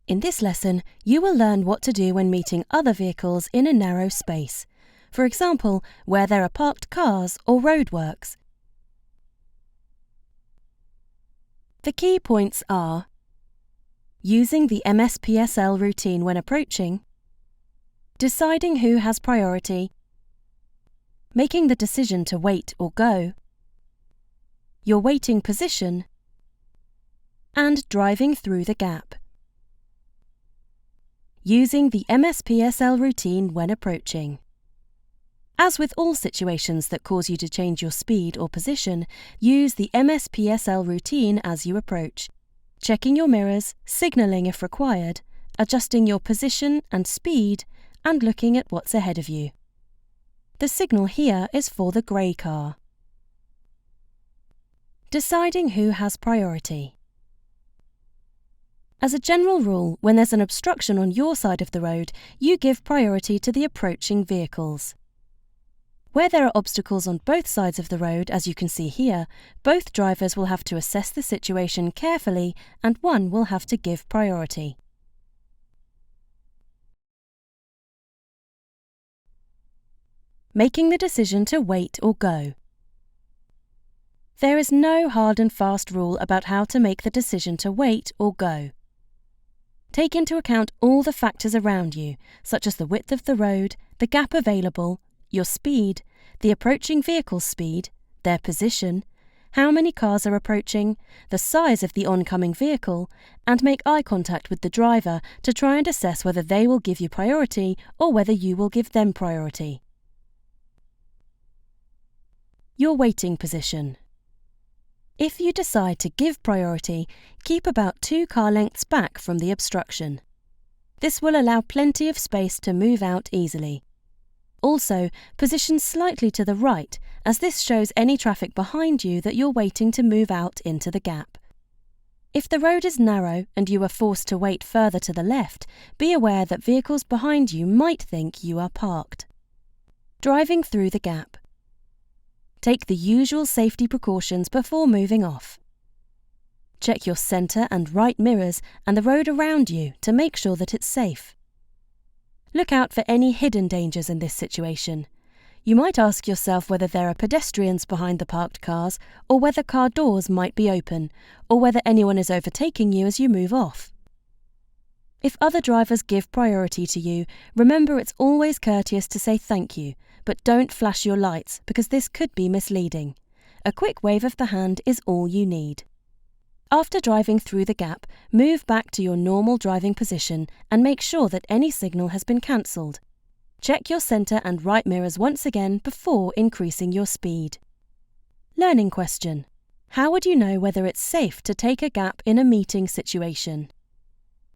In this lesson, you will learn what to do when meeting other vehicles in a narrow space. For example, where there are parked cars or roadworks. The key points are using the MSPSL routine when approaching, deciding who has priority, making the decision to wait or go, your waiting position, and driving through the gap. Using the MSPSL routine when approaching. As with all situations that cause you to change your speed or position, use the MSPSL routine as you approach, checking your mirrors, signalling if required, adjusting your position and speed, and looking at what's ahead of you. The signal here is for the grey car. Deciding who has priority. As a general rule, when there's an obstruction on your side of the road, you give priority to the approaching vehicles. Where there are obstacles on both sides of the road, as you can see here, both drivers will have to assess the situation carefully and one will have to give priority. Making the decision to wait or go. There is no hard and fast rule about how to make the decision to wait or go. Take into account all the factors around you, such as the width of the road, the gap available, your speed, the approaching vehicle's speed, their position, how many cars are approaching, the size of the oncoming vehicle, and make eye contact with the driver to try and assess whether they will give you priority or whether you will give them priority. Your waiting position. If you decide to give priority, keep about 2 car lengths back from the obstruction. This will allow plenty of space to move out easily. Also, position slightly to the right, as this shows any traffic behind you that you're waiting to move out into the gap. If the road is narrow and you are forced to wait further to the left, be aware that vehicles behind you might think you are parked. Driving through the gap. Take the usual safety precautions before moving off. Check your centre and right mirrors and the road around you to make sure that it's safe. Look out for any hidden dangers in this situation. You might ask yourself whether there are pedestrians behind the parked cars, or whether car doors might be open, or whether anyone is overtaking you as you move off. If other drivers give priority to you, remember it's always courteous to say thank you, but don't flash your lights because this could be misleading. A quick wave of the hand is all you need. After driving through the gap, move back to your normal driving position and make sure that any signal has been cancelled. Check your centre and right mirrors once again before increasing your speed. Learning question. How would you know whether it's safe to take a gap in a meeting situation?